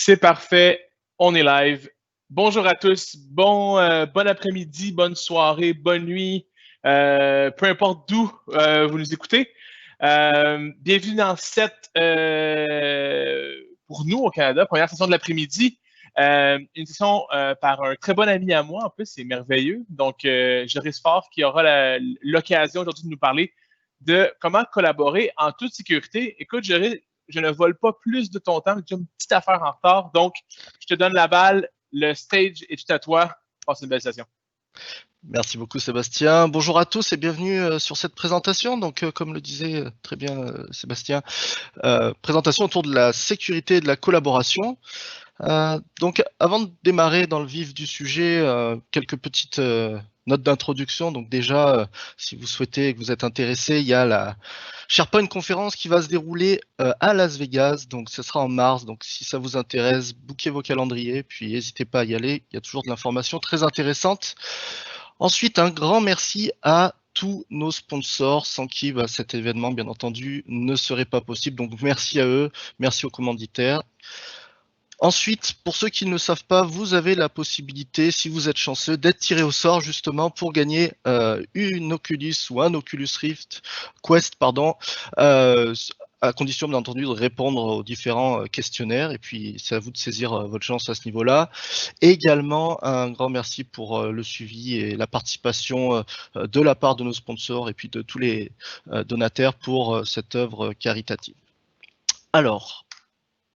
C'est parfait, on est live. Bonjour à tous, bon après-midi, bonne soirée, bonne nuit, peu importe d'où vous nous écoutez. Bienvenue dans cette, pour nous au Canada, première session de l'après-midi. Une session par un très bon ami à moi, en plus, c'est merveilleux. Donc, Joris Faure qui aura l'occasion aujourd'hui de nous parler de comment collaborer en toute sécurité. Écoute, Joris, je ne vole pas plus de ton temps, j'ai une petite affaire en retard. Donc, je te donne la balle, le stage est tout à toi. Passe une belle session. Merci beaucoup Sébastien. Bonjour à tous et bienvenue sur cette présentation. Donc, comme le disait très bien Sébastien, présentation autour de la sécurité et de la collaboration. Donc, avant de démarrer dans le vif du sujet, quelques petites notes d'introduction. Donc déjà, si vous souhaitez, que vous êtes intéressé, il y a la SharePoint conférence qui va se dérouler à Las Vegas. Donc, ce sera en mars. Donc, si ça vous intéresse, bookez vos calendriers, puis n'hésitez pas à y aller. Il y a toujours de l'information très intéressante. Ensuite, un grand merci à tous nos sponsors, sans qui cet événement, bien entendu, ne serait pas possible. Donc, merci à eux, merci aux commanditaires. Ensuite, pour ceux qui ne le savent pas, vous avez la possibilité, si vous êtes chanceux, d'être tiré au sort justement pour gagner une Oculus ou un Oculus Rift Quest, pardon, à condition bien entendu de répondre aux différents questionnaires. Et puis, c'est à vous de saisir votre chance à ce niveau-là. Également, un grand merci pour le suivi et la participation de la part de nos sponsors et puis de tous les donataires pour cette œuvre caritative. Alors,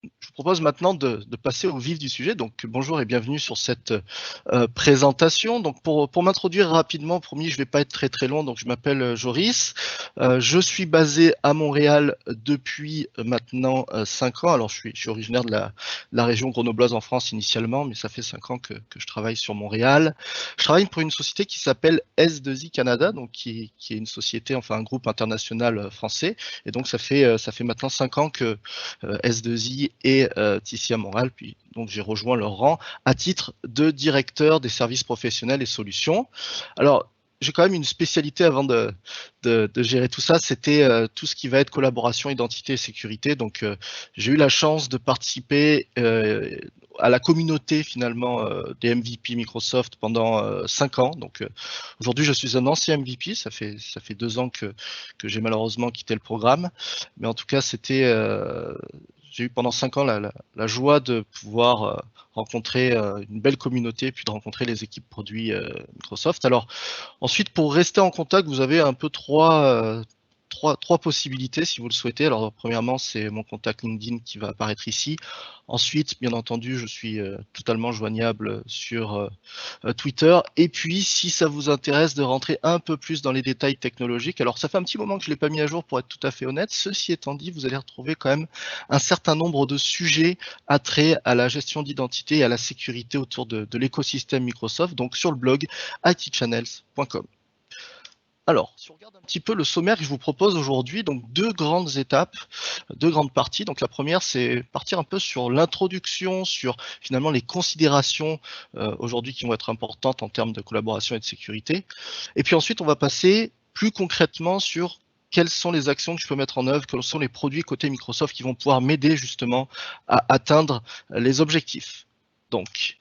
je vous propose maintenant de passer au vif du sujet. Donc, bonjour et bienvenue sur cette présentation. Donc, pour m'introduire rapidement, promis, je ne vais pas être très long. Donc, je m'appelle Joris. Je suis basé à Montréal depuis maintenant 5 ans. Alors, je suis originaire de la région grenobloise en France initialement, mais ça fait 5 ans que je travaille sur Montréal. Je travaille pour une société qui s'appelle S2I Canada, donc qui est une société, enfin un groupe international français. Et donc, ça fait maintenant 5 ans que S2I est ici à Montréal, puis donc j'ai rejoint leur rang à titre de directeur des services professionnels et solutions. Alors, j'ai quand même une spécialité avant de gérer tout ça, c'était tout ce qui va être collaboration, identité et sécurité. Donc, j'ai eu la chance de participer à la communauté finalement des MVP Microsoft pendant 5 ans. Donc, aujourd'hui, je suis un ancien MVP. Ça fait 2 ans que j'ai malheureusement quitté le programme. Mais en tout cas, c'était j'ai eu pendant 5 ans la joie de pouvoir rencontrer une belle communauté, puis de rencontrer les équipes produits Microsoft. Alors ensuite, pour rester en contact, vous avez un peu trois possibilités si vous le souhaitez. Alors premièrement, c'est mon contact LinkedIn qui va apparaître ici. Ensuite, bien entendu, je suis totalement joignable sur Twitter. Et puis, si ça vous intéresse de rentrer un peu plus dans les détails technologiques, alors ça fait un petit moment que je ne l'ai pas mis à jour pour être tout à fait honnête. Ceci étant dit, vous allez retrouver quand même un certain nombre de sujets attrait à la gestion d'identité et à la sécurité autour de l'écosystème Microsoft, donc sur le blog itchannels.com. Alors, si on regarde un petit peu le sommaire que je vous propose aujourd'hui, donc 2 grandes étapes, 2 grandes parties. Donc la première, c'est partir un peu sur l'introduction, sur finalement les considérations aujourd'hui qui vont être importantes en termes de collaboration et de sécurité. Et puis ensuite, on va passer plus concrètement sur quelles sont les actions que je peux mettre en œuvre, quels sont les produits côté Microsoft qui vont pouvoir m'aider justement à atteindre les objectifs. Donc,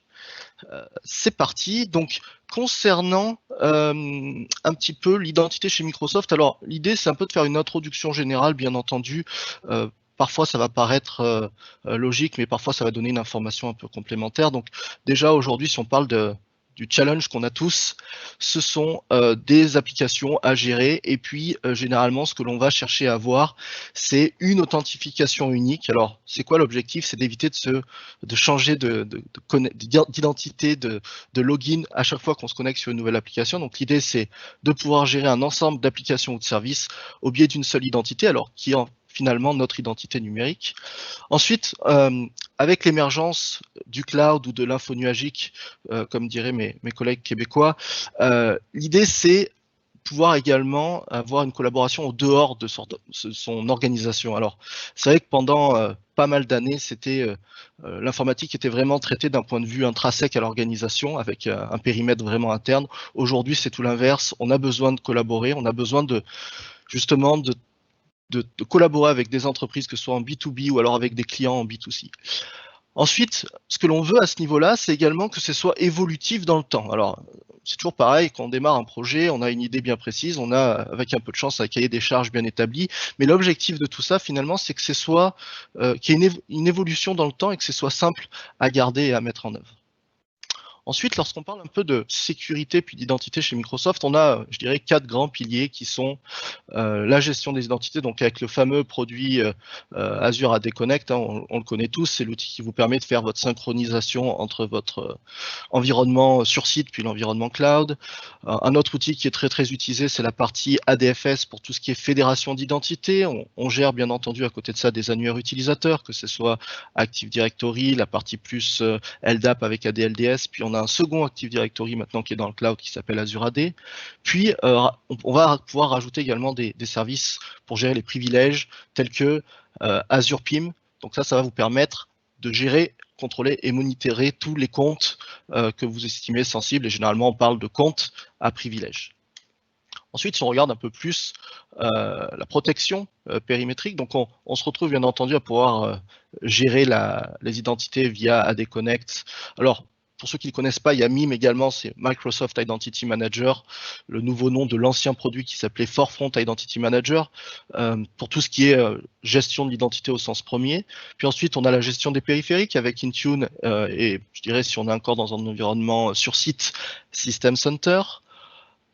c'est parti. Donc, concernant un petit peu l'identité chez Microsoft, alors l'idée c'est un peu de faire une introduction générale, bien entendu. Parfois ça va paraître logique, mais parfois ça va donner une information un peu complémentaire. Donc déjà aujourd'hui, si on parle du challenge qu'on a tous, ce sont des applications à gérer et puis généralement ce que l'on va chercher à avoir, c'est une authentification unique. Alors c'est quoi l'objectif? C'est d'éviter de changer d'identité, de login à chaque fois qu'on se connecte sur une nouvelle application. Donc l'idée c'est de pouvoir gérer un ensemble d'applications ou de services au biais d'une seule identité, alors qui est finalement notre identité numérique. Ensuite, avec l'émergence du cloud ou de l'info nuagique, comme diraient mes collègues québécois, l'idée c'est pouvoir également avoir une collaboration au dehors de son organisation. Alors, c'est vrai que pendant pas mal d'années, l'informatique était vraiment traitée d'un point de vue intrinsèque à l'organisation, avec un périmètre vraiment interne. Aujourd'hui, c'est tout l'inverse. On a besoin de collaborer, on a besoin justement de collaborer avec des entreprises, que ce soit en B2B ou alors avec des clients en B2C. Ensuite, ce que l'on veut à ce niveau-là, c'est également que ce soit évolutif dans le temps. Alors, c'est toujours pareil, quand on démarre un projet, on a une idée bien précise, on a, avec un peu de chance, un cahier des charges bien établi, mais l'objectif de tout ça, finalement, c'est que ce soit, qu'il y ait une évolution dans le temps et que ce soit simple à garder et à mettre en œuvre. Ensuite, lorsqu'on parle un peu de sécurité puis d'identité chez Microsoft, on a, je dirais, 4 grands piliers qui sont la gestion des identités, donc avec le fameux produit Azure AD Connect, hein, on le connaît tous, c'est l'outil qui vous permet de faire votre synchronisation entre votre environnement sur site puis l'environnement cloud. Un autre outil qui est très utilisé, c'est la partie ADFS pour tout ce qui est fédération d'identité. On gère bien entendu à côté de ça des annuaires utilisateurs, que ce soit Active Directory, la partie plus LDAP avec ADLDS, puis on a un second Active Directory maintenant qui est dans le cloud qui s'appelle Azure AD. Puis on va pouvoir rajouter également des services pour gérer les privilèges tels que Azure PIM. Donc ça va vous permettre de gérer, contrôler et monitorer tous les comptes que vous estimez sensibles. Et généralement, on parle de comptes à privilèges. Ensuite, si on regarde un peu plus la protection périmétrique, donc on se retrouve bien entendu à pouvoir gérer les identités via AD Connect. Alors, pour ceux qui ne connaissent pas, il y a MIM également, c'est Microsoft Identity Manager, le nouveau nom de l'ancien produit qui s'appelait Forefront Identity Manager, pour tout ce qui est gestion de l'identité au sens premier. Puis ensuite, on a la gestion des périphériques avec Intune, et je dirais, si on est encore dans un environnement sur site, System Center.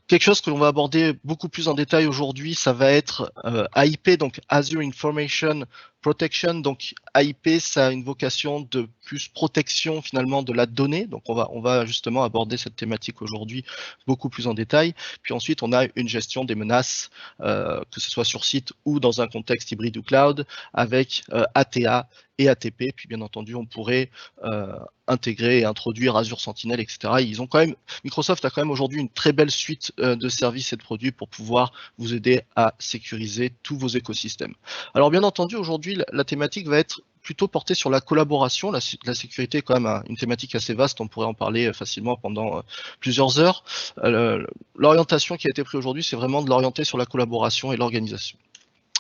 Quelque chose que l'on va aborder beaucoup plus en détail aujourd'hui, ça va être AIP, donc Azure Information Protection. Donc AIP, ça a une vocation de plus protection finalement de la donnée. Donc on va justement aborder cette thématique aujourd'hui beaucoup plus en détail. Puis ensuite, on a une gestion des menaces, que ce soit sur site ou dans un contexte hybride ou cloud, avec ATA et ATP. Puis bien entendu, on pourrait intégrer et introduire Azure Sentinel, etc. Ils ont quand même, Microsoft a quand même aujourd'hui une très belle suite de services et de produits pour pouvoir vous aider à sécuriser tous vos écosystèmes. Alors bien entendu, aujourd'hui, la thématique va être plutôt portée sur la collaboration. La sécurité est quand même une thématique assez vaste, on pourrait en parler facilement pendant plusieurs heures. L'orientation qui a été prise aujourd'hui, c'est vraiment de l'orienter sur la collaboration et l'organisation.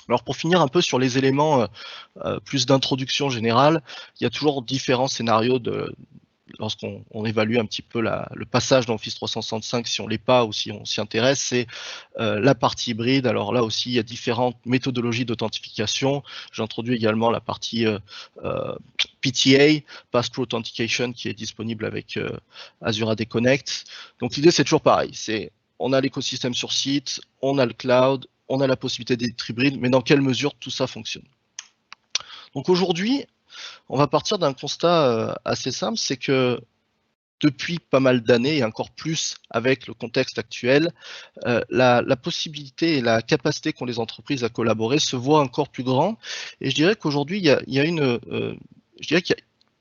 Alors pour finir un peu sur les éléments plus d'introduction générale, il y a toujours différents scénarios lorsqu'on évalue un petit peu le passage dans Office 365, si on l'est pas ou si on s'y intéresse, c'est la partie hybride. Alors là aussi, il y a différentes méthodologies d'authentification. J'introduis également la partie PTA, Pass-Through Authentication, qui est disponible avec Azure AD Connect. Donc l'idée, c'est toujours pareil. On a l'écosystème sur site, on a le cloud, on a la possibilité d'être hybride, mais dans quelle mesure tout ça fonctionne? Donc aujourd'hui, on va partir d'un constat assez simple, c'est que depuis pas mal d'années, et encore plus avec le contexte actuel, la possibilité et la capacité qu'ont les entreprises à collaborer se voit encore plus grand. Et je dirais qu'aujourd'hui, il y a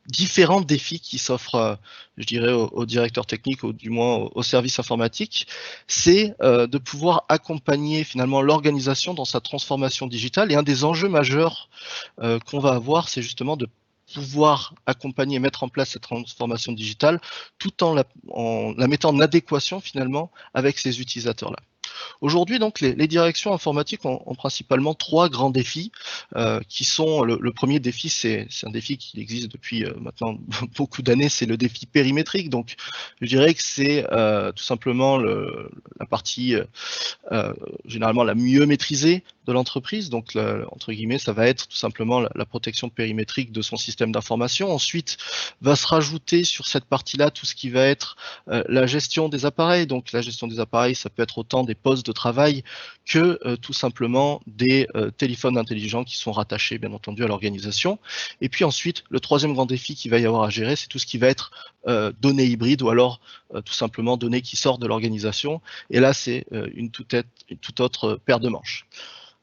différents défis qui s'offrent, je dirais, aux directeurs techniques, ou du moins aux services informatiques, c'est de pouvoir accompagner finalement l'organisation dans sa transformation digitale. Et un des enjeux majeurs qu'on va avoir, c'est justement de pouvoir accompagner et mettre en place cette transformation digitale tout en la mettant en adéquation finalement avec ces utilisateurs-là. Aujourd'hui, donc, les directions informatiques ont principalement 3 grands défis, qui sont le premier défi, c'est un défi qui existe depuis maintenant beaucoup d'années, c'est le défi périmétrique. Donc, je dirais que c'est tout simplement la partie généralement la mieux maîtrisée de l'entreprise. Donc, entre guillemets, ça va être tout simplement la protection périmétrique de son système d'information. Ensuite, va se rajouter sur cette partie-là tout ce qui va être la gestion des appareils. Donc, la gestion des appareils, ça peut être autant des postes de travail que tout simplement des téléphones intelligents qui sont rattachés, bien entendu, à l'organisation. Et puis ensuite, le troisième grand défi qu'il va y avoir à gérer, c'est tout ce qui va être données hybrides ou alors tout simplement données qui sortent de l'organisation. Et là, c'est une toute autre paire de manches.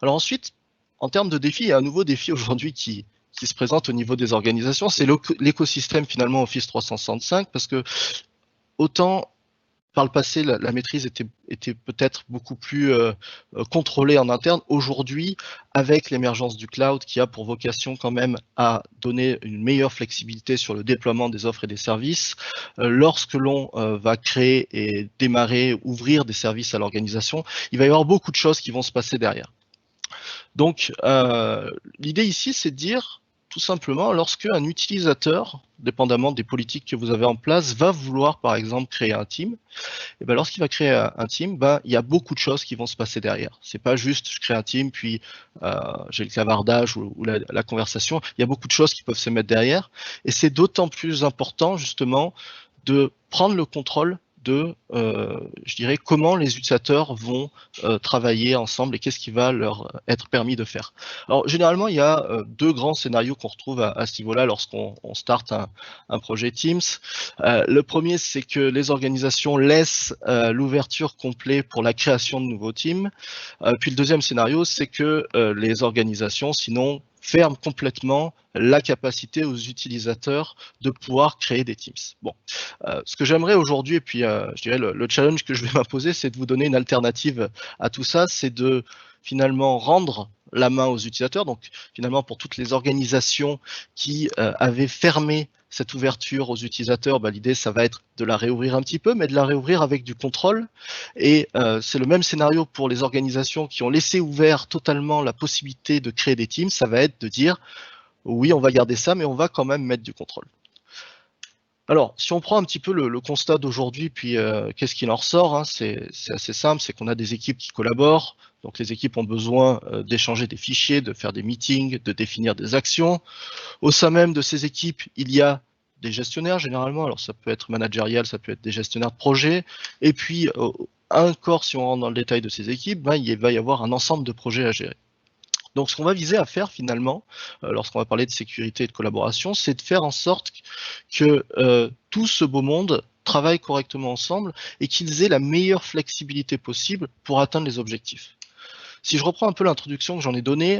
Alors ensuite, en termes de défis, il y a un nouveau défi aujourd'hui qui se présente au niveau des organisations, c'est l'écosystème finalement Office 365, parce que autant par le passé, la maîtrise était peut-être beaucoup plus contrôlée en interne. Aujourd'hui, avec l'émergence du cloud qui a pour vocation quand même à donner une meilleure flexibilité sur le déploiement des offres et des services, lorsque l'on va créer et démarrer, ouvrir des services à l'organisation, il va y avoir beaucoup de choses qui vont se passer derrière. Donc, l'idée ici, c'est de dire tout simplement, lorsque un utilisateur dépendamment des politiques que vous avez en place, va vouloir par exemple créer un team. Et ben lorsqu'il va créer un team, il y a beaucoup de choses qui vont se passer derrière. C'est pas juste je crée un team puis j'ai le clavardage ou la conversation. Il y a beaucoup de choses qui peuvent se mettre derrière. Et c'est d'autant plus important justement de prendre le contrôle de, je dirais, comment les utilisateurs vont travailler ensemble et qu'est-ce qui va leur être permis de faire. Alors, généralement, il y a deux grands scénarios qu'on retrouve à ce niveau-là lorsqu'on starte un projet Teams. Le premier, c'est que les organisations laissent l'ouverture complète pour la création de nouveaux teams. Puis le deuxième scénario, c'est que les organisations, sinon, ferment complètement la capacité aux utilisateurs de pouvoir créer des Teams. Bon, ce que j'aimerais aujourd'hui, et puis je dirais le challenge que je vais m'imposer, c'est de vous donner une alternative à tout ça, c'est de finalement rendre la main aux utilisateurs. Donc finalement, pour toutes les organisations qui avaient fermé cette ouverture aux utilisateurs, l'idée, ça va être de la réouvrir un petit peu, mais de la réouvrir avec du contrôle. Et c'est le même scénario pour les organisations qui ont laissé ouvert totalement la possibilité de créer des teams. Ça va être de dire, oui, on va garder ça, mais on va quand même mettre du contrôle. Alors, si on prend un petit peu le constat d'aujourd'hui, puis qu'est-ce qu'il en ressort, hein, c'est assez simple, c'est qu'on a des équipes qui collaborent. Donc les équipes ont besoin d'échanger des fichiers, de faire des meetings, de définir des actions. Au sein même de ces équipes, il y a des gestionnaires généralement, alors ça peut être managérial, ça peut être des gestionnaires de projet, et puis encore, si on rentre dans le détail de ces équipes, il va y avoir un ensemble de projets à gérer. Donc ce qu'on va viser à faire finalement, lorsqu'on va parler de sécurité et de collaboration, c'est de faire en sorte que tout ce beau monde travaille correctement ensemble et qu'ils aient la meilleure flexibilité possible pour atteindre les objectifs. Si je reprends un peu l'introduction que j'en ai donnée,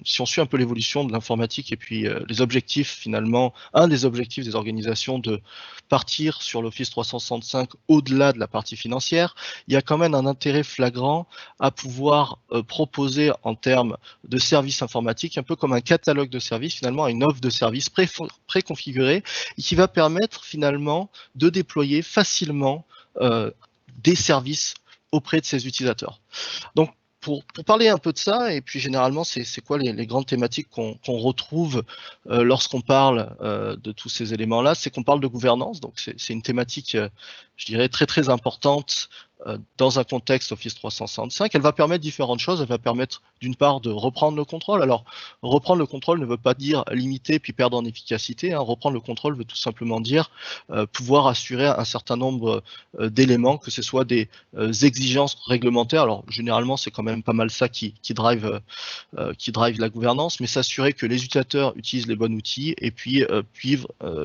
si on suit un peu l'évolution de l'informatique et puis les objectifs finalement, un des objectifs des organisations de partir sur l'Office 365 au-delà de la partie financière, il y a quand même un intérêt flagrant à pouvoir proposer en termes de services informatiques, un peu comme un catalogue de services, finalement une offre de services préconfigurée et qui va permettre finalement de déployer facilement des services auprès de ses utilisateurs. Donc, pour parler un peu de ça, et puis généralement, c'est quoi les grandes thématiques qu'on retrouve lorsqu'on parle de tous ces éléments-là, c'est qu'on parle de gouvernance, donc c'est une thématique, je dirais, très très importante dans un contexte Office 365. Elle va permettre différentes choses, elle va permettre d'une part de reprendre le contrôle. Alors, reprendre le contrôle ne veut pas dire limiter puis perdre en efficacité, hein. Reprendre le contrôle veut tout simplement dire pouvoir assurer un certain nombre d'éléments, que ce soit des exigences réglementaires. Alors, généralement, c'est quand même pas mal ça qui drive la gouvernance, mais s'assurer que les utilisateurs utilisent les bons outils et puis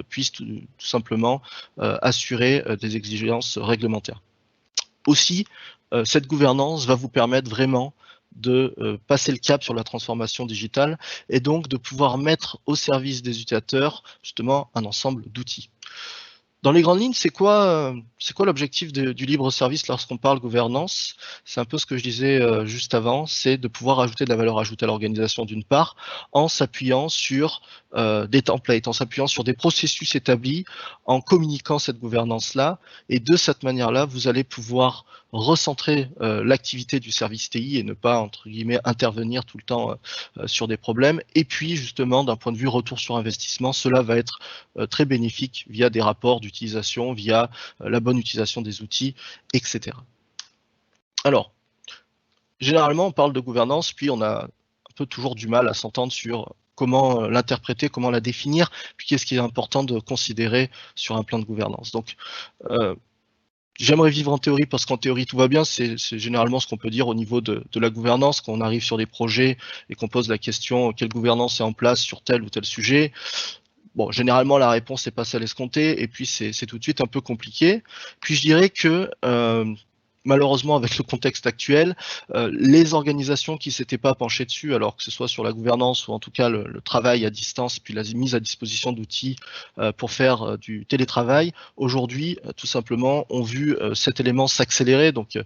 puissent tout simplement assurer des exigences réglementaires. Aussi, cette gouvernance va vous permettre vraiment de passer le cap sur la transformation digitale et donc de pouvoir mettre au service des utilisateurs justement un ensemble d'outils. Dans les grandes lignes, c'est quoi l'objectif du libre service lorsqu'on parle gouvernance? C'est un peu ce que je disais juste avant, c'est de pouvoir ajouter de la valeur ajoutée à l'organisation d'une part, en s'appuyant sur des templates, en s'appuyant sur des processus établis, en communiquant cette gouvernance-là, et de cette manière-là, vous allez pouvoir recentrer l'activité du service TI et ne pas, entre guillemets, intervenir tout le temps sur des problèmes. Et puis, justement, d'un point de vue retour sur investissement, cela va être très bénéfique via des rapports d'utilisation, via la bonne utilisation des outils, etc. Alors, généralement, on parle de gouvernance, puis on a un peu toujours du mal à s'entendre sur comment l'interpréter, comment la définir, puis qu'est-ce qui est important de considérer sur un plan de gouvernance. Donc, j'aimerais vivre en théorie parce qu'en théorie tout va bien, c'est généralement ce qu'on peut dire au niveau de la gouvernance quand on arrive sur des projets et qu'on pose la question quelle gouvernance est en place sur tel ou tel sujet. Bon, généralement la réponse n'est pas celle escomptée et puis c'est tout de suite un peu compliqué. Puis je dirais que malheureusement, avec le contexte actuel, les organisations qui ne s'étaient pas penchées dessus, alors que ce soit sur la gouvernance ou en tout cas le travail à distance, puis la mise à disposition d'outils pour faire du télétravail, aujourd'hui, tout simplement, ont vu cet élément s'accélérer. Donc,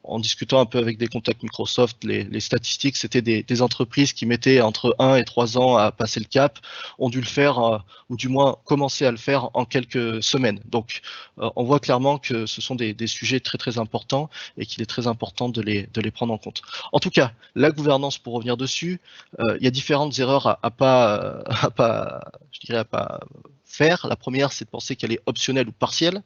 en discutant un peu avec des contacts Microsoft, les statistiques, c'était des entreprises qui mettaient entre 1 et 3 ans à passer le cap, ont dû le faire, ou du moins commencer à le faire en quelques semaines. Donc, on voit clairement que ce sont des sujets très importants et qu'il est très important de les prendre en compte. En tout cas, la gouvernance, pour revenir dessus, il y a différentes erreurs à pas faire. La première, c'est de penser qu'elle est optionnelle ou partielle.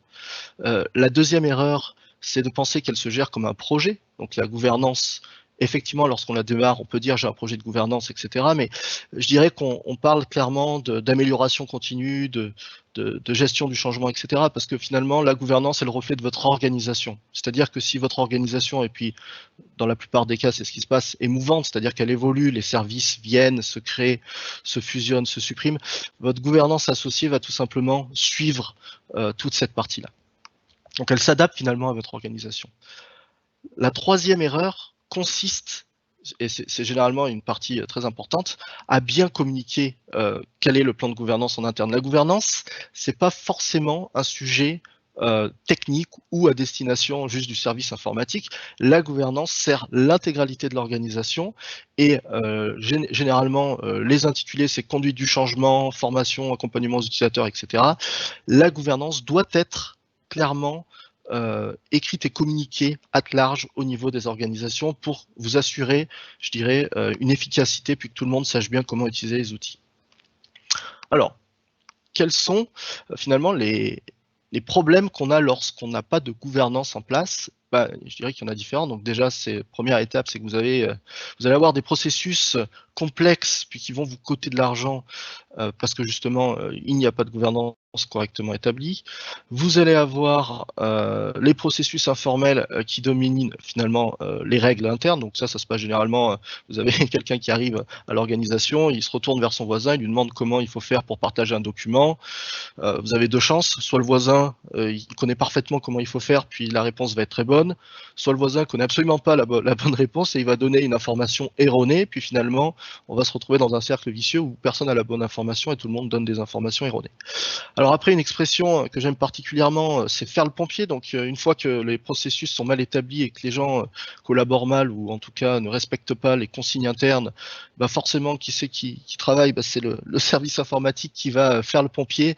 La deuxième erreur, c'est de penser qu'elle se gère comme un projet. Donc la gouvernance, effectivement, lorsqu'on la démarre, on peut dire j'ai un projet de gouvernance, etc. Mais je dirais qu'on parle clairement d'amélioration continue, de gestion du changement, etc. Parce que finalement, la gouvernance est le reflet de votre organisation. C'est-à-dire que si votre organisation, et puis dans la plupart des cas, c'est ce qui se passe, est mouvante, c'est-à-dire qu'elle évolue, les services viennent, se créent, se fusionnent, se suppriment, votre gouvernance associée va tout simplement suivre toute cette partie-là. Donc elle s'adapte finalement à votre organisation. La troisième erreur consiste, et c'est généralement une partie très importante, à bien communiquer quel est le plan de gouvernance en interne. La gouvernance, c'est pas forcément un sujet technique ou à destination juste du service informatique. La gouvernance sert l'intégralité de l'organisation et généralement les intitulés c'est conduite du changement, formation, accompagnement aux utilisateurs, etc. La gouvernance doit être clairement écrite et communiquée à large au niveau des organisations pour vous assurer, je dirais, une efficacité puis que tout le monde sache bien comment utiliser les outils. Alors, quels sont finalement les problèmes qu'on a lorsqu'on n'a pas de gouvernance en place? Je dirais qu'il y en a différents. Donc déjà, première étape, c'est que vous allez avoir des processus complexes puis qui vont vous coûter de l'argent parce que justement, il n'y a pas de gouvernance correctement établie. Vous allez avoir les processus informels qui dominent finalement les règles internes. Donc ça se passe généralement, vous avez quelqu'un qui arrive à l'organisation, il se retourne vers son voisin, il lui demande comment il faut faire pour partager un document. Vous avez deux chances, soit le voisin, il connaît parfaitement comment il faut faire, puis la réponse va être très bonne, soit le voisin connaît absolument pas la bonne réponse et il va donner une information erronée, puis finalement, on va se retrouver dans un cercle vicieux où personne n'a la bonne information et tout le monde donne des informations erronées. Alors après, une expression que j'aime particulièrement, c'est faire le pompier. Donc une fois que les processus sont mal établis et que les gens collaborent mal ou en tout cas ne respectent pas les consignes internes, forcément, qui c'est qui travaille, c'est le service informatique qui va faire le pompier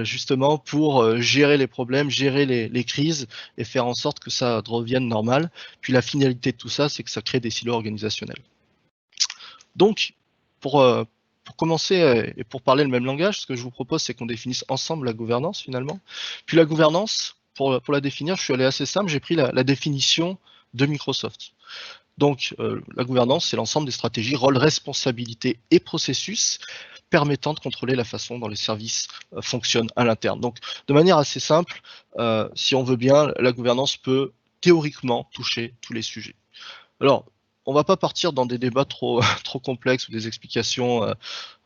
justement pour gérer les problèmes, gérer les crises et faire en sorte que ça revienne normal. Puis la finalité de tout ça, c'est que ça crée des silos organisationnels. Donc, pour commencer et pour parler le même langage, ce que je vous propose, c'est qu'on définisse ensemble la gouvernance finalement. Puis la gouvernance, pour la définir, je suis allé assez simple, j'ai pris la définition de Microsoft. Donc, la gouvernance, c'est l'ensemble des stratégies, rôles, responsabilités et processus permettant de contrôler la façon dont les services fonctionnent à l'interne. Donc, de manière assez simple, si on veut bien, la gouvernance peut théoriquement toucher tous les sujets. Alors, on va pas partir dans des débats trop complexes ou des explications.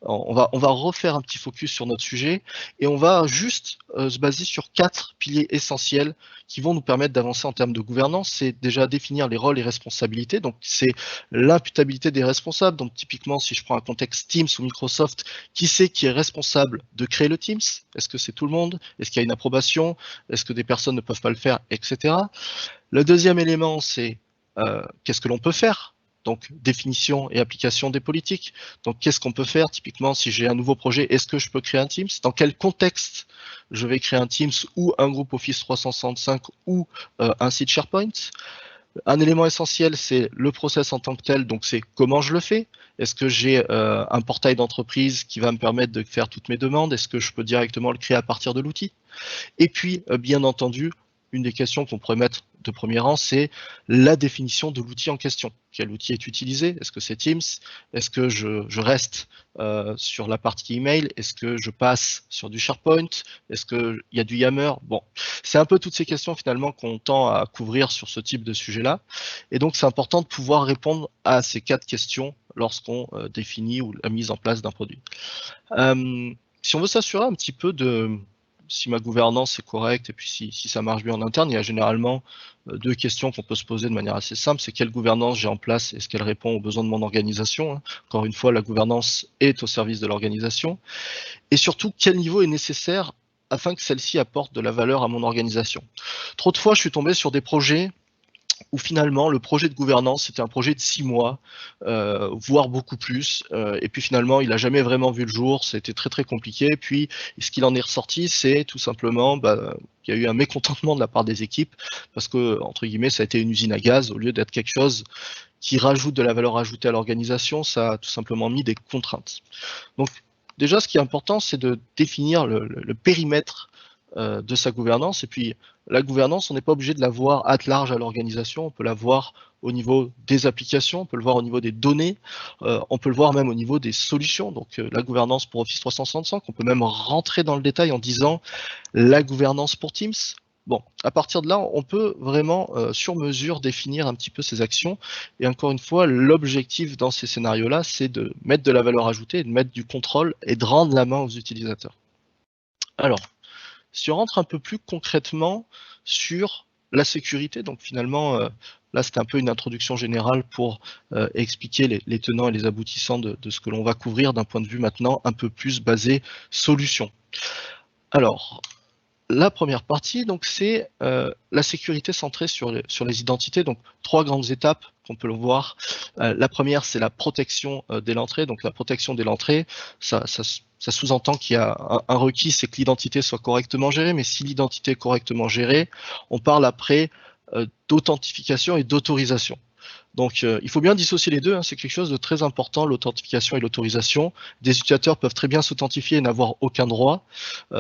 On va refaire un petit focus sur notre sujet et on va juste se baser sur 4 piliers essentiels qui vont nous permettre d'avancer en termes de gouvernance. C'est déjà définir les rôles et responsabilités. Donc, c'est l'imputabilité des responsables. Donc, typiquement, si je prends un contexte Teams ou Microsoft, qui c'est qui est responsable de créer le Teams? Est-ce que c'est tout le monde? Est-ce qu'il y a une approbation? Est-ce que des personnes ne peuvent pas le faire, etc. Le deuxième élément, c'est qu'est-ce que l'on peut faire? Donc, définition et application des politiques. Donc, qu'est-ce qu'on peut faire? Typiquement, si j'ai un nouveau projet, est-ce que je peux créer un Teams? Dans quel contexte je vais créer un Teams ou un groupe Office 365 ou un site SharePoint? Un élément essentiel, c'est le process en tant que tel. Donc, c'est comment je le fais? Est-ce que j'ai un portail d'entreprise qui va me permettre de faire toutes mes demandes? Est-ce que je peux directement le créer à partir de l'outil? Et puis, bien entendu, une des questions qu'on pourrait mettre de premier rang, c'est la définition de l'outil en question. Quel outil est utilisé? Est-ce que c'est Teams? Est-ce que je reste sur la partie email? Est-ce que je passe sur du SharePoint? Est-ce qu'il y a du Yammer? Bon, c'est un peu toutes ces questions finalement qu'on tend à couvrir sur ce type de sujet-là. Et donc, c'est important de pouvoir répondre à ces 4 questions lorsqu'on définit ou la mise en place d'un produit. Si on veut s'assurer un petit peu de si ma gouvernance est correcte et puis si ça marche bien en interne, il y a généralement 2 questions qu'on peut se poser de manière assez simple. C'est quelle gouvernance j'ai en place? Est-ce qu'elle répond aux besoins de mon organisation? Encore une fois, la gouvernance est au service de l'organisation. Et surtout, quel niveau est nécessaire afin que celle-ci apporte de la valeur à mon organisation? Trop de fois, je suis tombé sur des projets où finalement le projet de gouvernance c'était un projet de 6 mois, voire beaucoup plus, et puis finalement il n'a jamais vraiment vu le jour, c'était très compliqué. Et puis ce qu'il en est ressorti, c'est tout simplement qu'il y a eu un mécontentement de la part des équipes parce que entre guillemets ça a été une usine à gaz au lieu d'être quelque chose qui rajoute de la valeur ajoutée à l'organisation, ça a tout simplement mis des contraintes. Donc déjà, ce qui est important, c'est de définir le périmètre de sa gouvernance. Et puis, la gouvernance, on n'est pas obligé de la voir at large à l'organisation. On peut la voir au niveau des applications, on peut le voir au niveau des données, on peut le voir même au niveau des solutions. Donc, la gouvernance pour Office 365, on peut même rentrer dans le détail en disant la gouvernance pour Teams. Bon, à partir de là, on peut vraiment sur mesure définir un petit peu ces actions. Et encore une fois, l'objectif dans ces scénarios-là, c'est de mettre de la valeur ajoutée, de mettre du contrôle et de rendre la main aux utilisateurs. Alors, si on rentre un peu plus concrètement sur la sécurité, donc finalement, là c'était un peu une introduction générale pour expliquer les tenants et les aboutissants de ce que l'on va couvrir d'un point de vue maintenant un peu plus basé solution. Alors, la première partie, donc, c'est la sécurité centrée sur les identités. Donc, 3 grandes étapes qu'on peut le voir. La première, c'est la protection dès l'entrée. Donc, la protection dès l'entrée, ça sous-entend qu'il y a un requis, c'est que l'identité soit correctement gérée. Mais si l'identité est correctement gérée, on parle après d'authentification et d'autorisation. Donc, il faut bien dissocier les deux, hein, c'est quelque chose de très important, l'authentification et l'autorisation. Des utilisateurs peuvent très bien s'authentifier et n'avoir aucun droit,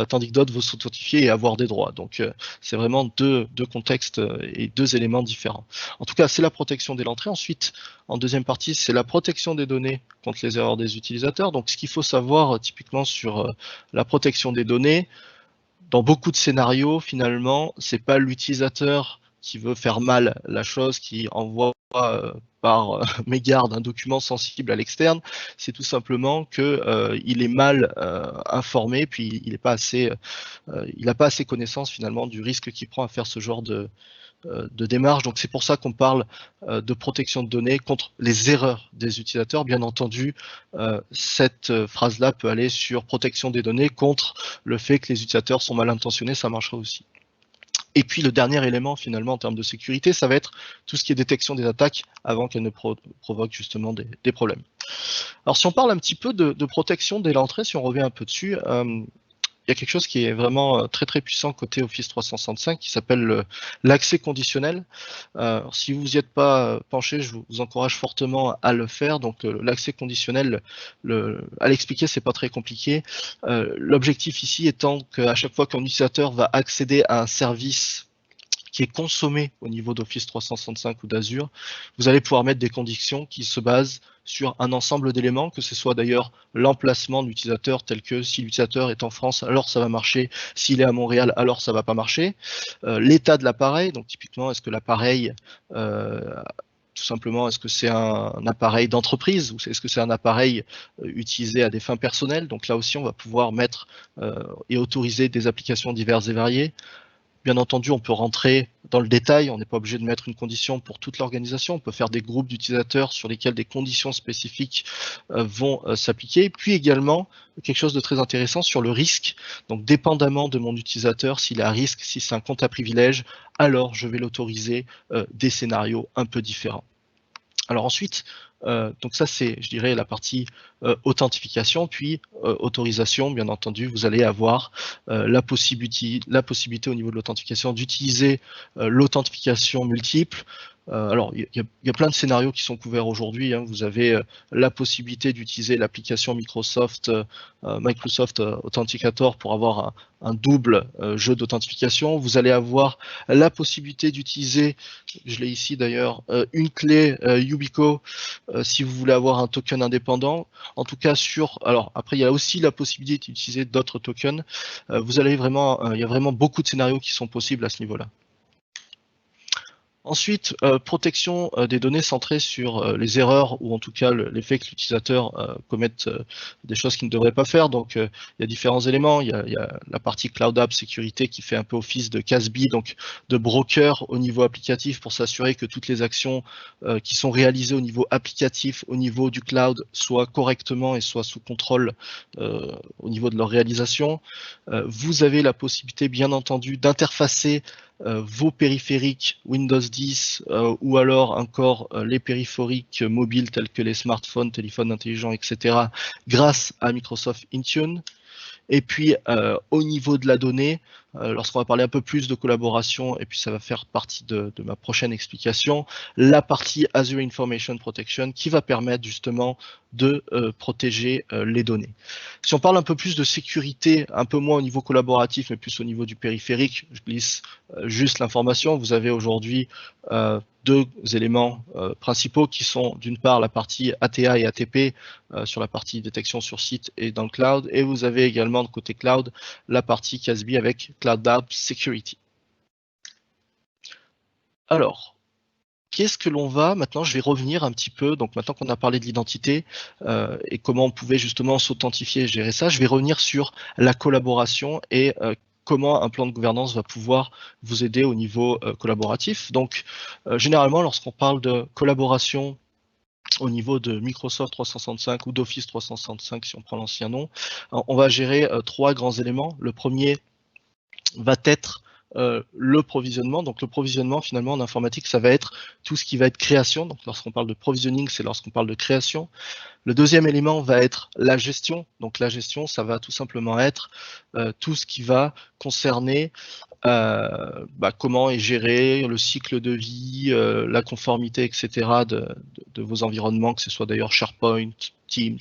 tandis que d'autres vont s'authentifier et avoir des droits. Donc, c'est vraiment deux contextes et 2 éléments différents. En tout cas, c'est la protection dès l'entrée. Ensuite, en deuxième partie, c'est la protection des données contre les erreurs des utilisateurs. Donc, ce qu'il faut savoir typiquement sur la protection des données, dans beaucoup de scénarios, finalement, c'est pas l'utilisateur qui veut faire mal la chose, qui envoie par mégarde un document sensible à l'externe, c'est tout simplement que il est mal informé, puis il n'a pas assez connaissance finalement du risque qu'il prend à faire ce genre de démarche. Donc c'est pour ça qu'on parle de protection de données contre les erreurs des utilisateurs. Bien entendu, cette phrase-là peut aller sur protection des données contre le fait que les utilisateurs sont mal intentionnés, ça marchera aussi. Et puis le dernier élément finalement en termes de sécurité, ça va être tout ce qui est détection des attaques avant qu'elles ne provoquent justement des problèmes. Alors si on parle un petit peu de protection dès l'entrée, si on revient un peu dessus, il y a quelque chose qui est vraiment très très puissant côté Office 365 qui s'appelle l'accès conditionnel. Si vous n'y êtes pas penché, je vous encourage fortement à le faire. Donc l'accès conditionnel, à l'expliquer, c'est pas très compliqué. L'objectif ici étant qu'à chaque fois qu'un utilisateur va accéder à un service qui est consommé au niveau d'Office 365 ou d'Azure, vous allez pouvoir mettre des conditions qui se basent sur un ensemble d'éléments, que ce soit d'ailleurs l'emplacement de l'utilisateur, tel que si l'utilisateur est en France, alors ça va marcher, s'il est à Montréal, alors ça va pas marcher, l'état de l'appareil, donc typiquement, est-ce que l'appareil tout simplement, est-ce que c'est un appareil d'entreprise ou est-ce que c'est un appareil utilisé à des fins personnelles? Donc là aussi, on va pouvoir mettre et autoriser des applications diverses et variées. Bien entendu, on peut rentrer dans le détail, on n'est pas obligé de mettre une condition pour toute l'organisation, on peut faire des groupes d'utilisateurs sur lesquels des conditions spécifiques vont s'appliquer. Puis également, quelque chose de très intéressant sur le risque. Donc, dépendamment de mon utilisateur, s'il est à risque, si c'est un compte à privilège, alors je vais l'autoriser des scénarios un peu différents. Alors ensuite, donc ça c'est, je dirais, la partie authentification, puis autorisation, bien entendu, vous allez avoir la possibilité au niveau de l'authentification d'utiliser l'authentification multiple. Alors, il y a plein de scénarios qui sont couverts aujourd'hui, hein. Vous avez la possibilité d'utiliser l'application Microsoft Authenticator pour avoir un double jeu d'authentification. Vous allez avoir la possibilité d'utiliser, je l'ai ici d'ailleurs, une clé Yubico si vous voulez avoir un token indépendant. En tout cas, alors après, il y a aussi la possibilité d'utiliser d'autres tokens. Vous allez vraiment, il y a vraiment beaucoup de scénarios qui sont possibles à ce niveau-là. Ensuite, protection des données centrées sur les erreurs ou en tout cas l'effet que l'utilisateur commette des choses qu'il ne devrait pas faire. Donc, il y a différents éléments. Il y a la partie Cloud App sécurité qui fait un peu office de CASB, donc de broker au niveau applicatif pour s'assurer que toutes les actions qui sont réalisées au niveau applicatif, au niveau du cloud, soient correctement et soient sous contrôle au niveau de leur réalisation. Vous avez la possibilité, bien entendu, d'interfacer vos périphériques Windows 10 ou alors encore les périphériques mobiles tels que les smartphones, téléphones intelligents, etc. grâce à Microsoft Intune. Et puis au niveau de la donnée, lorsqu'on va parler un peu plus de collaboration, et puis ça va faire partie de ma prochaine explication, la partie Azure Information Protection qui va permettre justement de protéger les données. Si on parle un peu plus de sécurité, un peu moins au niveau collaboratif, mais plus au niveau du périphérique, je glisse juste l'information. Vous avez aujourd'hui deux éléments principaux qui sont d'une part la partie ATA et ATP sur la partie détection sur site et dans le cloud, et vous avez également de côté cloud la partie CASB avec Cloud App Security. Alors, qu'est-ce que l'on va, maintenant je vais revenir un petit peu, donc maintenant qu'on a parlé de l'identité et comment on pouvait justement s'authentifier et gérer ça, je vais revenir sur la collaboration et comment un plan de gouvernance va pouvoir vous aider au niveau collaboratif. Donc généralement lorsqu'on parle de collaboration au niveau de Microsoft 365 ou d'Office 365 si on prend l'ancien nom, on va gérer trois grands éléments. Le premier va être le provisionnement. Donc le provisionnement finalement en informatique ça va être tout ce qui va être création. Donc lorsqu'on parle de provisioning c'est lorsqu'on parle de création. Le deuxième élément va être la gestion. Donc la gestion ça va tout simplement être tout ce qui va concerner comment est géré le cycle de vie, la conformité, etc. de vos environnements, que ce soit d'ailleurs SharePoint, Teams,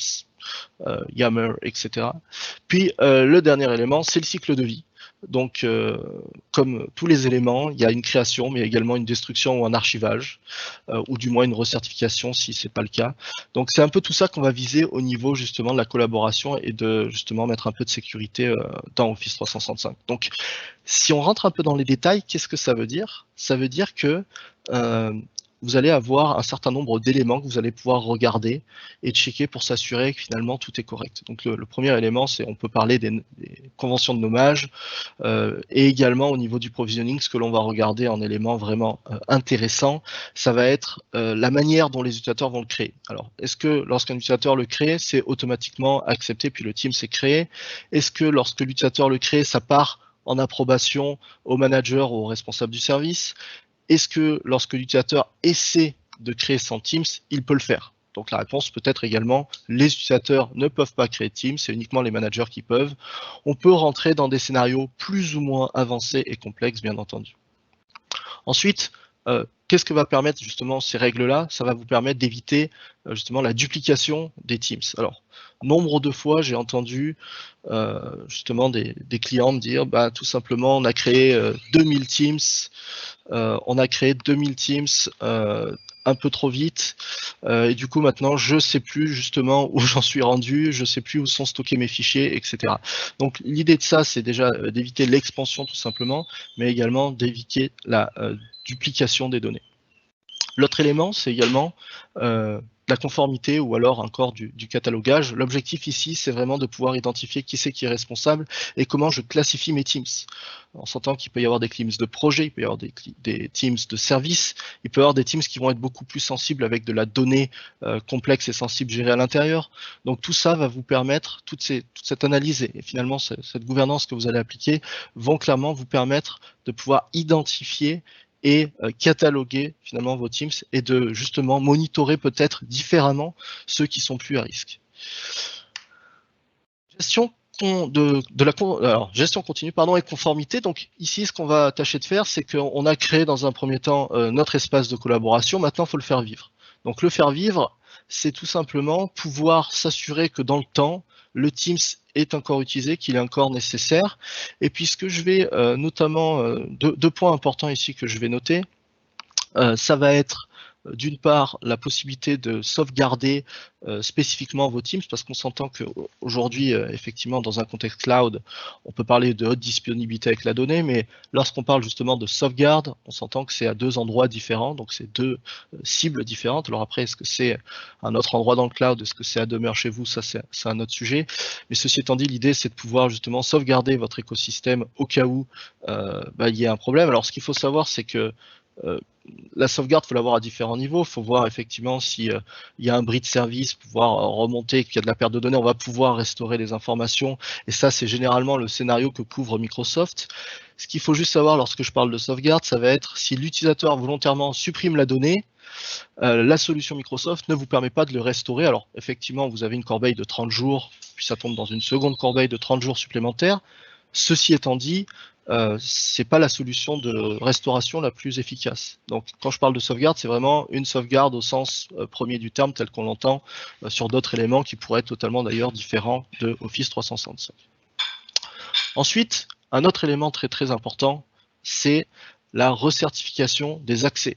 Yammer, etc. Puis le dernier élément, c'est le cycle de vie. Donc, comme tous les éléments, il y a une création, mais également une destruction ou un archivage, ou du moins une recertification si c'est pas le cas. Donc, c'est un peu tout ça qu'on va viser au niveau justement de la collaboration et de justement mettre un peu de sécurité dans Office 365. Donc, si on rentre un peu dans les détails, qu'est-ce que ça veut dire? Ça veut dire que vous allez avoir un certain nombre d'éléments que vous allez pouvoir regarder et checker pour s'assurer que finalement tout est correct. Donc le premier élément, c'est on peut parler des conventions de nommage et également au niveau du provisioning, ce que l'on va regarder en élément vraiment intéressant, ça va être la manière dont les utilisateurs vont le créer. Alors, est-ce que lorsqu'un utilisateur le crée, c'est automatiquement accepté puis le team s'est créé? Est-ce que lorsque l'utilisateur le crée, ça part en approbation au manager ou au responsable du service? Est-ce que lorsque l'utilisateur essaie de créer son Teams, il peut le faire? Donc la réponse peut être également, les utilisateurs ne peuvent pas créer Teams, c'est uniquement les managers qui peuvent. On peut rentrer dans des scénarios plus ou moins avancés et complexes, bien entendu. Ensuite, qu'est-ce que va permettre justement ces règles-là? Ça va vous permettre d'éviter justement la duplication des Teams. Alors, nombre de fois, j'ai entendu justement des clients me dire, tout simplement, on a créé 2000 Teams, un peu trop vite, et du coup maintenant je sais plus justement où j'en suis rendu, je sais plus où sont stockés mes fichiers, etc. Donc l'idée de ça, c'est déjà d'éviter l'expansion tout simplement, mais également d'éviter la duplication des données. L'autre élément, c'est également la conformité ou alors encore du catalogage. L'objectif ici, c'est vraiment de pouvoir identifier qui c'est qui est responsable et comment je classifie mes teams. On s'entend qu'il peut y avoir des teams de projet, il peut y avoir des teams de service, il peut y avoir des teams qui vont être beaucoup plus sensibles avec de la donnée complexe et sensible gérée à l'intérieur. Donc tout ça va vous permettre, toute cette analyse et finalement cette gouvernance que vous allez appliquer vont clairement vous permettre de pouvoir identifier et cataloguer finalement vos teams et de justement monitorer peut-être différemment ceux qui sont plus à risque. Gestion continue et conformité. Donc ici, ce qu'on va tâcher de faire, c'est qu'on a créé dans un premier temps notre espace de collaboration. Maintenant, il faut le faire vivre. Donc le faire vivre, c'est tout simplement pouvoir s'assurer que dans le temps, le Teams est encore utilisé, qu'il est encore nécessaire. Et puis ce que je vais notamment, deux points importants ici que je vais noter, ça va être d'une part la possibilité de sauvegarder spécifiquement vos teams, parce qu'on s'entend qu'aujourd'hui, effectivement, dans un contexte cloud, on peut parler de haute disponibilité avec la donnée, mais lorsqu'on parle justement de sauvegarde, on s'entend que c'est à deux endroits différents, donc c'est deux cibles différentes. Alors après, est-ce que c'est un autre endroit dans le cloud, est-ce que c'est à demeure chez vous, ça c'est un autre sujet. Mais ceci étant dit, l'idée c'est de pouvoir justement sauvegarder votre écosystème au cas où il y ait un problème. Alors ce qu'il faut savoir, c'est que la sauvegarde, il faut l'avoir à différents niveaux. Il faut voir effectivement s'il y a un bris de service, pouvoir remonter, qu'il y a de la perte de données, on va pouvoir restaurer les informations. Et ça, c'est généralement le scénario que couvre Microsoft. Ce qu'il faut juste savoir lorsque je parle de sauvegarde, ça va être si l'utilisateur volontairement supprime la donnée, la solution Microsoft ne vous permet pas de le restaurer. Alors effectivement, vous avez une corbeille de 30 jours, puis ça tombe dans une seconde corbeille de 30 jours supplémentaires. Ceci étant dit, c'est pas la solution de restauration la plus efficace. Donc, quand je parle de sauvegarde, c'est vraiment une sauvegarde au sens premier du terme, tel qu'on l'entend sur d'autres éléments qui pourraient être totalement d'ailleurs différents de Office 365. Ensuite, un autre élément très très important, c'est la recertification des accès.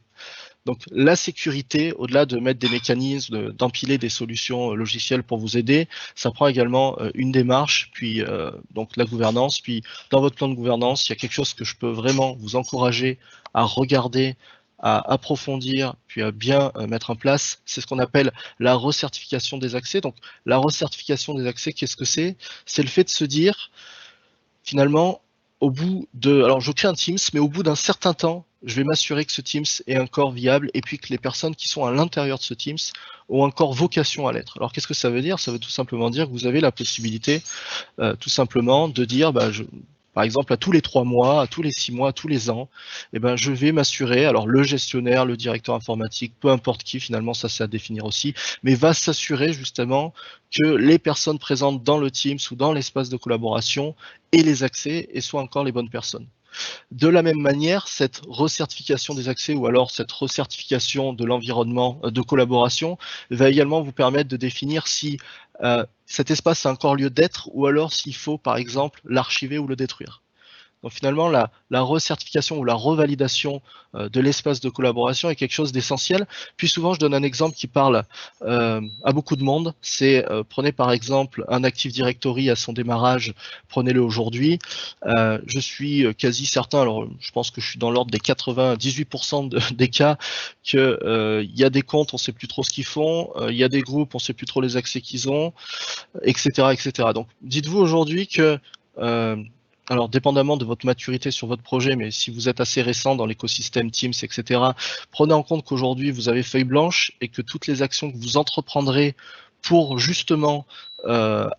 Donc la sécurité, au-delà de mettre des mécanismes, d'empiler des solutions logicielles pour vous aider, ça prend également une démarche, puis donc la gouvernance. Puis dans votre plan de gouvernance, il y a quelque chose que je peux vraiment vous encourager à regarder, à approfondir, puis à bien mettre en place. C'est ce qu'on appelle la recertification des accès. Donc la recertification des accès, qu'est-ce que c'est? C'est le fait de se dire, finalement, au bout de, alors je crée un Teams, mais au bout d'un certain temps, je vais m'assurer que ce Teams est encore viable et puis que les personnes qui sont à l'intérieur de ce Teams ont encore vocation à l'être. Alors qu'est-ce que ça veut dire? Ça veut tout simplement dire que vous avez la possibilité tout simplement de dire, par exemple, à tous les 3 mois, à tous les 6 mois, à tous les ans, je vais m'assurer, alors le gestionnaire, le directeur informatique, peu importe qui, finalement, ça c'est à définir aussi, mais va s'assurer justement que les personnes présentes dans le Teams ou dans l'espace de collaboration aient les accès et soient encore les bonnes personnes. De la même manière, cette recertification des accès ou alors cette recertification de l'environnement de collaboration va également vous permettre de définir si cet espace a encore lieu d'être ou alors s'il faut, par exemple, l'archiver ou le détruire. Donc finalement, la recertification ou la revalidation de l'espace de collaboration est quelque chose d'essentiel. Puis souvent, je donne un exemple qui parle à beaucoup de monde. C'est prenez par exemple un Active Directory à son démarrage, prenez-le aujourd'hui. Je suis quasi certain, alors je pense que je suis dans l'ordre des 98% des cas, qu'il y a des comptes, on ne sait plus trop ce qu'ils font, il y a des groupes, on ne sait plus trop les accès qu'ils ont, etc., etc. Donc dites-vous aujourd'hui que alors, dépendamment de votre maturité sur votre projet, mais si vous êtes assez récent dans l'écosystème Teams, etc., prenez en compte qu'aujourd'hui, vous avez feuille blanche et que toutes les actions que vous entreprendrez pour justement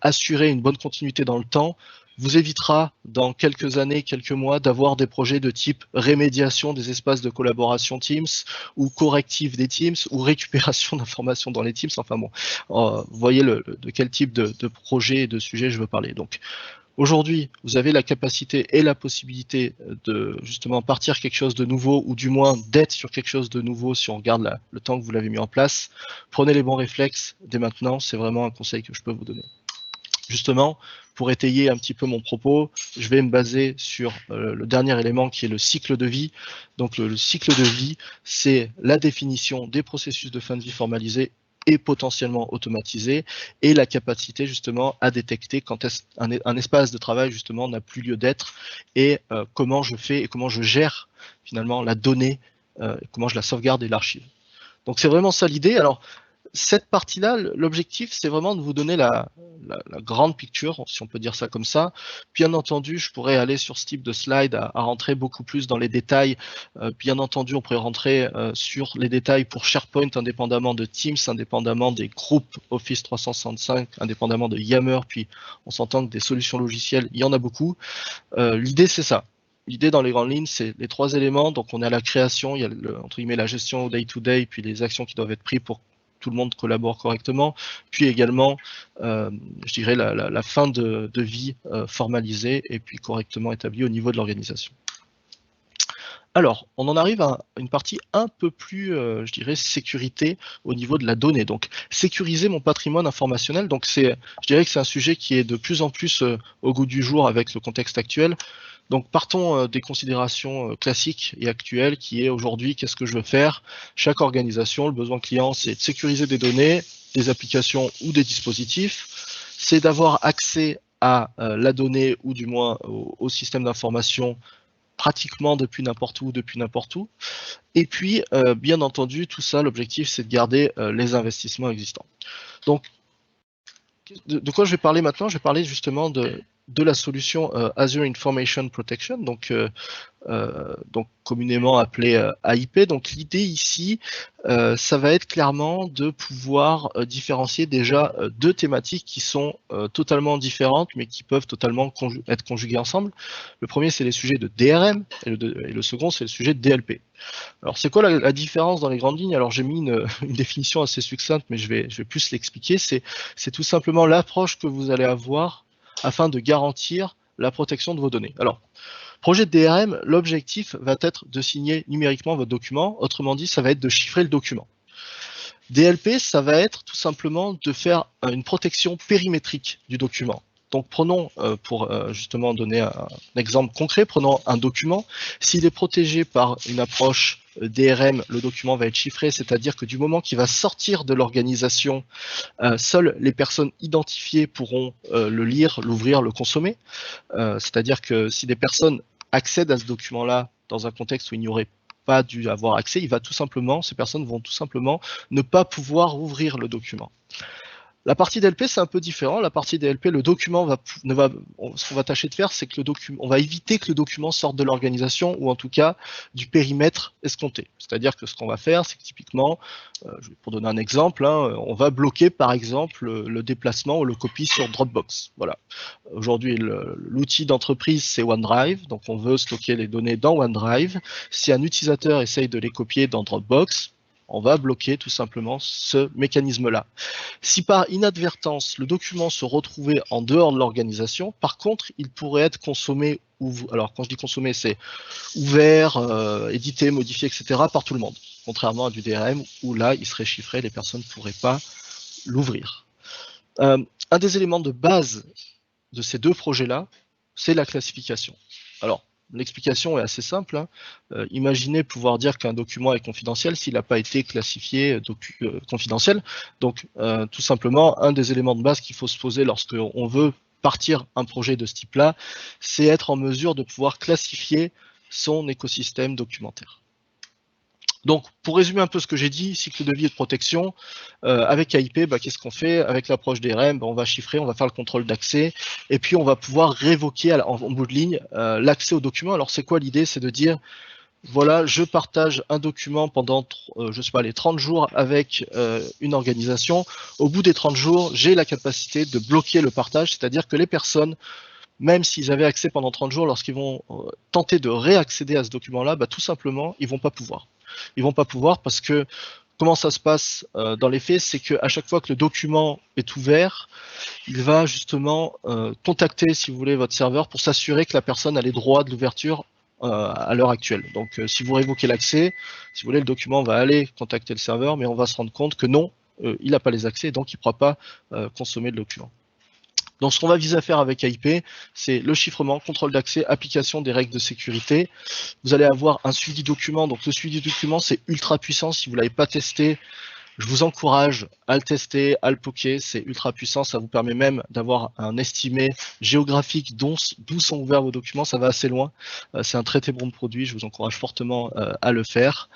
assurer une bonne continuité dans le temps, vous évitera dans quelques années, quelques mois, d'avoir des projets de type rémédiation des espaces de collaboration Teams ou correctif des Teams ou récupération d'informations dans les Teams. Enfin bon, vous voyez de quel type de projet et de sujet je veux parler. Donc, aujourd'hui, vous avez la capacité et la possibilité de justement partir quelque chose de nouveau ou du moins d'être sur quelque chose de nouveau si on regarde le temps que vous l'avez mis en place. Prenez les bons réflexes dès maintenant, c'est vraiment un conseil que je peux vous donner. Justement, pour étayer un petit peu mon propos, je vais me baser sur le dernier élément qui est le cycle de vie. Donc le cycle de vie, c'est la définition des processus de fin de vie formalisés et potentiellement automatisé, et la capacité justement à détecter quand un espace de travail justement n'a plus lieu d'être, et comment je fais et comment je gère finalement la donnée, comment je la sauvegarde et l'archive. Donc c'est vraiment ça l'idée. Alors cette partie-là, l'objectif, c'est vraiment de vous donner la grande picture, si on peut dire ça comme ça. Bien entendu, je pourrais aller sur ce type de slide à rentrer beaucoup plus dans les détails. Bien entendu, on pourrait rentrer sur les détails pour SharePoint, indépendamment de Teams, indépendamment des groupes Office 365, indépendamment de Yammer, puis on s'entend que des solutions logicielles, il y en a beaucoup. L'idée, c'est ça. L'idée dans les grandes lignes, c'est les 3 éléments. Donc, on est à la création, il y a entre guillemets la gestion au day-to-day, puis les actions qui doivent être prises pour tout le monde collabore correctement, puis également, je dirais, la fin de vie formalisée et puis correctement établie au niveau de l'organisation. Alors, on en arrive à une partie un peu plus, je dirais, sécurité au niveau de la donnée. Donc, sécuriser mon patrimoine informationnel, donc je dirais que c'est un sujet qui est de plus en plus au goût du jour avec le contexte actuel. Donc partons des considérations classiques et actuelles qui est aujourd'hui, qu'est-ce que je veux faire? Chaque organisation, le besoin client, c'est de sécuriser des données, des applications ou des dispositifs. C'est d'avoir accès à la donnée ou du moins au système d'information pratiquement depuis n'importe où, depuis n'importe où. Et puis, bien entendu, tout ça, l'objectif, c'est de garder les investissements existants. Donc, de quoi je vais parler maintenant? Je vais parler justement de la solution Azure Information Protection, donc communément appelée AIP. Donc l'idée ici, ça va être clairement de pouvoir différencier déjà 2 thématiques qui sont totalement différentes, mais qui peuvent totalement être conjuguées ensemble. Le premier, c'est les sujets de DRM, et le second, c'est le sujet de DLP. Alors, c'est quoi la différence dans les grandes lignes? Alors, j'ai mis une définition assez succincte, mais je vais plus l'expliquer. C'est tout simplement l'approche que vous allez avoir afin de garantir la protection de vos données. Alors, Projet de DRM, l'objectif va être de signer numériquement votre document. Autrement dit, ça va être de chiffrer le document. DLP, ça va être tout simplement de faire une protection périmétrique du document. Donc prenons, pour justement donner un exemple concret, prenons un document. S'il est protégé par une approche DRM, le document va être chiffré, c'est-à-dire que du moment qu'il va sortir de l'organisation, seules les personnes identifiées pourront le lire, l'ouvrir, le consommer. C'est-à-dire que si des personnes accèdent à ce document-là dans un contexte où il n'y aurait pas dû avoir accès, ces personnes vont tout simplement ne pas pouvoir ouvrir le document. La partie DLP, c'est un peu différent. La partie DLP, le document ce qu'on va tâcher de faire, c'est que on va éviter que le document sorte de l'organisation ou en tout cas du périmètre escompté. C'est-à-dire que ce qu'on va faire, c'est que typiquement, pour donner un exemple, on va bloquer par exemple le déplacement ou le copie sur Dropbox. Voilà. Aujourd'hui, l'outil d'entreprise, c'est OneDrive. Donc, on veut stocker les données dans OneDrive. Si un utilisateur essaye de les copier dans Dropbox, on va bloquer tout simplement ce mécanisme-là. Si par inadvertance, le document se retrouvait en dehors de l'organisation, par contre, il pourrait être consommé, alors quand je dis consommé, c'est ouvert, édité, modifié, etc. par tout le monde, contrairement à du DRM où là, il serait chiffré, les personnes ne pourraient pas l'ouvrir. Un des éléments de base de ces deux projets-là, c'est la classification. Alors, l'explication est assez simple. Imaginez pouvoir dire qu'un document est confidentiel s'il n'a pas été classifié confidentiel. Donc, tout simplement, un des éléments de base qu'il faut se poser lorsqu'on veut partir un projet de ce type-là, c'est être en mesure de pouvoir classifier son écosystème documentaire. Donc, pour résumer un peu ce que j'ai dit, cycle de vie et de protection, avec AIP, qu'est-ce qu'on fait? Avec l'approche DRM, on va chiffrer, on va faire le contrôle d'accès, et puis on va pouvoir révoquer en bout de ligne l'accès au document. Alors, c'est quoi l'idée? C'est de dire, voilà, je partage un document pendant, je sais pas, les 30 jours avec une organisation. Au bout des 30 jours, j'ai la capacité de bloquer le partage, c'est-à-dire que les personnes, même s'ils avaient accès pendant 30 jours, lorsqu'ils vont tenter de réaccéder à ce document-là, tout simplement, ils vont pas pouvoir. Ils vont pas pouvoir parce que comment ça se passe dans les faits, c'est qu'à chaque fois que le document est ouvert, il va justement contacter, si vous voulez, votre serveur pour s'assurer que la personne a les droits de l'ouverture à l'heure actuelle. Donc, si vous révoquez l'accès, si vous voulez, le document va aller contacter le serveur, mais on va se rendre compte que non, il n'a pas les accès, donc il ne pourra pas consommer le document. Donc, ce qu'on va viser à faire avec AIP, c'est le chiffrement, contrôle d'accès, application des règles de sécurité. Vous allez avoir un suivi document. Donc, le suivi document, c'est ultra puissant. Si vous ne l'avez pas testé, je vous encourage à le tester, à le poker. C'est ultra puissant. Ça vous permet même d'avoir un estimé géographique d'où sont ouverts vos documents. Ça va assez loin. C'est un très très bon produit. Je vous encourage fortement à le faire.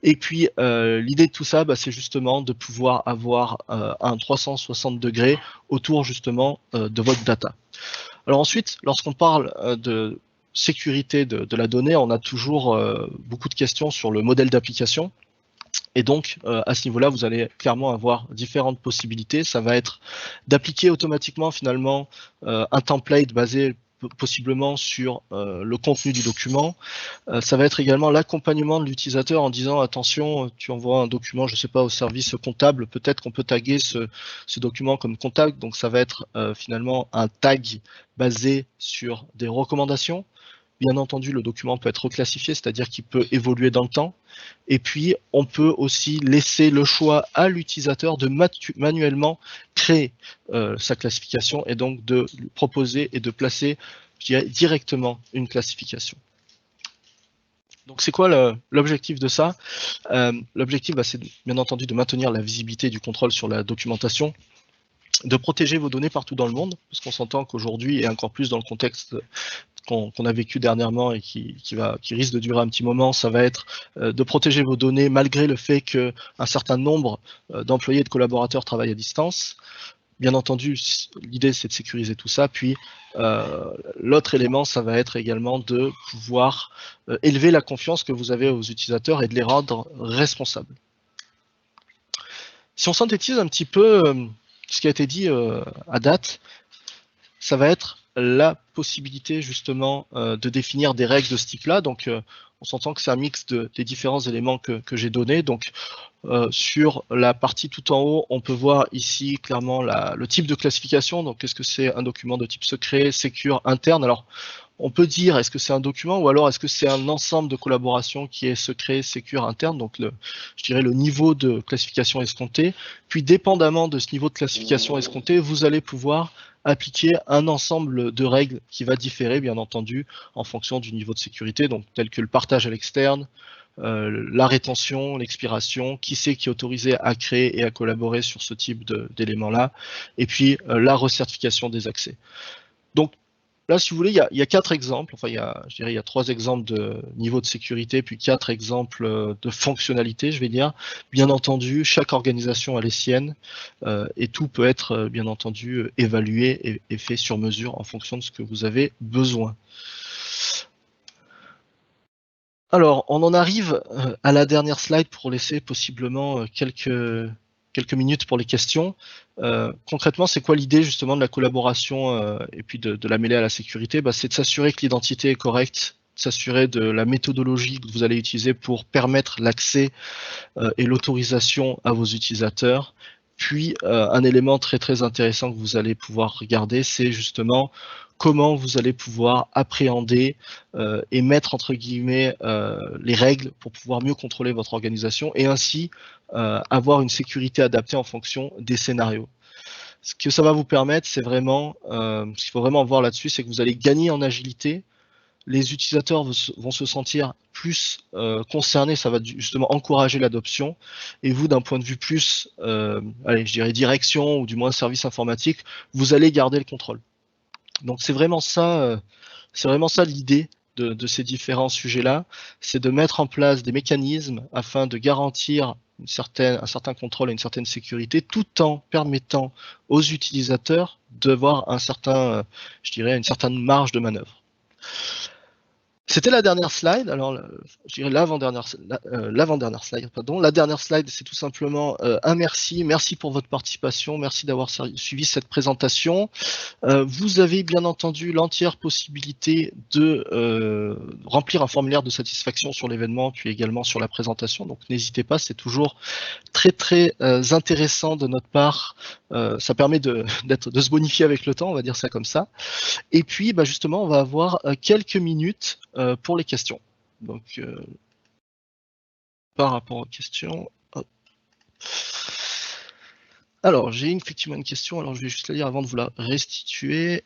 Et puis, l'idée de tout ça, c'est justement de pouvoir avoir un 360 degrés autour justement de votre data. Alors ensuite, lorsqu'on parle de sécurité de la donnée, on a toujours beaucoup de questions sur le modèle d'application. Et donc, à ce niveau-là, vous allez clairement avoir différentes possibilités. Ça va être d'appliquer automatiquement, finalement, un template basé possiblement sur le contenu du document. Ça va être également l'accompagnement de l'utilisateur en disant, attention, tu envoies un document, je ne sais pas, au service comptable, peut-être qu'on peut taguer ce document comme contact. Donc, ça va être finalement un tag basé sur des recommandations. Bien entendu, le document peut être reclassifié, c'est-à-dire qu'il peut évoluer dans le temps. Et puis, on peut aussi laisser le choix à l'utilisateur de manuellement créer sa classification et donc de proposer et de placer directement une classification. Donc, c'est quoi l'objectif de ça? L'objectif, c'est bien entendu de maintenir la visibilité du contrôle sur la documentation, de protéger vos données partout dans le monde, parce qu'on s'entend qu'aujourd'hui, et encore plus dans le contexte qu'on a vécu dernièrement et qui risque de durer un petit moment, ça va être de protéger vos données malgré le fait qu'un certain nombre d'employés et de collaborateurs travaillent à distance. Bien entendu, l'idée c'est de sécuriser tout ça. Puis l'autre élément, ça va être également de pouvoir élever la confiance que vous avez aux utilisateurs et de les rendre responsables. Si on synthétise un petit peu ce qui a été dit à date, ça va être la possibilité justement de définir des règles de ce type-là. Donc, on s'entend que c'est un mix des différents éléments que j'ai donnés. Donc, sur la partie tout en haut, on peut voir ici clairement le type de classification. Donc, est-ce que c'est un document de type secret, secure, interne? Alors, on peut dire est-ce que c'est un document ou alors est-ce que c'est un ensemble de collaboration qui est secret, sécure, interne, donc je dirais le niveau de classification escompté. Puis dépendamment de ce niveau de classification escompté, vous allez pouvoir appliquer un ensemble de règles qui va différer, bien entendu, en fonction du niveau de sécurité, donc tel que le partage à l'externe, la rétention, l'expiration, qui c'est qui est autorisé à créer et à collaborer sur ce type d'éléments-là, et puis la recertification des accès. Donc là, si vous voulez, il y a 4 exemples, enfin je dirais il y a 3 exemples de niveau de sécurité, puis 4 exemples de fonctionnalités, je vais dire. Bien entendu, chaque organisation a les siennes, et tout peut être, bien entendu, évalué et fait sur mesure en fonction de ce que vous avez besoin. Alors, on en arrive à la dernière slide pour laisser possiblement quelques minutes pour les questions. Concrètement, c'est quoi l'idée justement de la collaboration et puis de la mêler à la sécurité? C'est de s'assurer que l'identité est correcte, de s'assurer de la méthodologie que vous allez utiliser pour permettre l'accès et l'autorisation à vos utilisateurs. Puis, un élément très intéressant que vous allez pouvoir regarder, c'est justement comment vous allez pouvoir appréhender et mettre entre guillemets les règles pour pouvoir mieux contrôler votre organisation et ainsi avoir une sécurité adaptée en fonction des scénarios. Ce que ça va vous permettre, c'est vraiment, ce qu'il faut vraiment voir là-dessus, c'est que vous allez gagner en agilité. Les utilisateurs vont se sentir plus concernés, ça va justement encourager l'adoption. Et vous, d'un point de vue plus, allez, je dirais direction ou du moins service informatique, vous allez garder le contrôle. Donc c'est vraiment ça l'idée de ces différents sujets-là, c'est de mettre en place des mécanismes afin de garantir un certain contrôle et une certaine sécurité, tout en permettant aux utilisateurs d'avoir je dirais, une certaine marge de manœuvre. C'était la dernière slide. Alors, je dirais l'avant-dernière slide, pardon. La dernière slide, c'est tout simplement un merci. Merci pour votre participation. Merci d'avoir suivi cette présentation. Vous avez bien entendu l'entière possibilité de remplir un formulaire de satisfaction sur l'événement, puis également sur la présentation. Donc, n'hésitez pas, c'est toujours très intéressant de notre part. Ça permet de se bonifier avec le temps, on va dire ça comme ça. Et puis, justement, on va avoir quelques minutes pour les questions. Donc, par rapport aux questions. Hop. Alors, j'ai effectivement une question. Alors, je vais juste la lire avant de vous la restituer.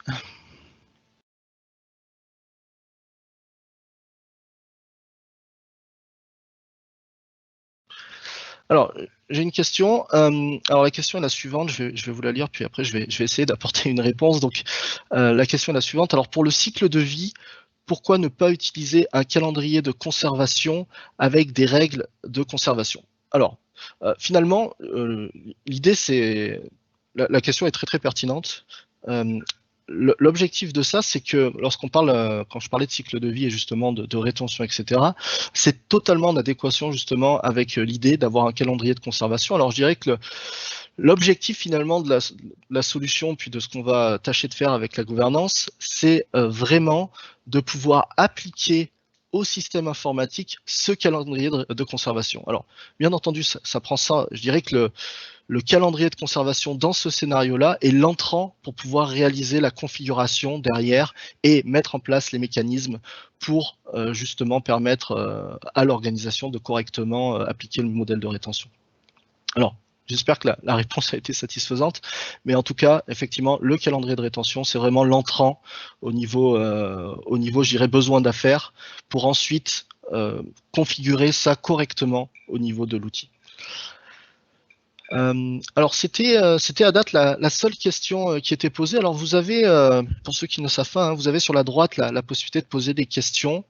Alors, j'ai une question. Alors, la question est la suivante. Je vais vous la lire, puis après, je vais essayer d'apporter une réponse. Donc, la question est la suivante. Alors, pour le cycle de vie, pourquoi ne pas utiliser un calendrier de conservation avec des règles de conservation? Alors, finalement, l'idée, c'est... La question est très pertinente. L'objectif de ça, c'est que lorsqu'on parle, quand je parlais de cycle de vie et justement de rétention, etc., c'est totalement en adéquation justement avec l'idée d'avoir un calendrier de conservation. Alors je dirais que l'objectif finalement de la solution, puis de ce qu'on va tâcher de faire avec la gouvernance, c'est vraiment de pouvoir appliquer au système informatique ce calendrier de conservation. Alors, bien entendu, ça prend ça, je dirais que le calendrier de conservation dans ce scénario-là est l'entrant pour pouvoir réaliser la configuration derrière et mettre en place les mécanismes pour justement permettre à l'organisation de correctement appliquer le modèle de rétention. Alors, j'espère que la réponse a été satisfaisante, mais en tout cas, effectivement, le calendrier de rétention, c'est vraiment l'entrant au niveau, je dirais, besoin d'affaires pour ensuite configurer ça correctement au niveau de l'outil. Alors c'était à date la seule question qui était posée. Alors vous avez, pour ceux qui ne savent pas, vous avez sur la droite la possibilité de poser des questions.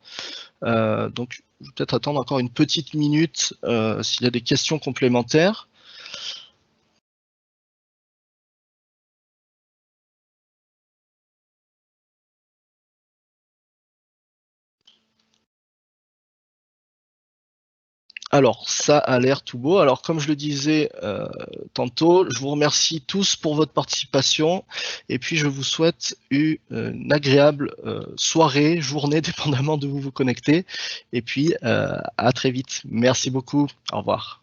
Donc je vais peut-être attendre encore une petite minute s'il y a des questions complémentaires. Alors, ça a l'air tout beau. Alors, comme je le disais tantôt, je vous remercie tous pour votre participation et puis je vous souhaite une agréable soirée, journée, dépendamment de où vous vous connectez. Et puis, à très vite. Merci beaucoup. Au revoir.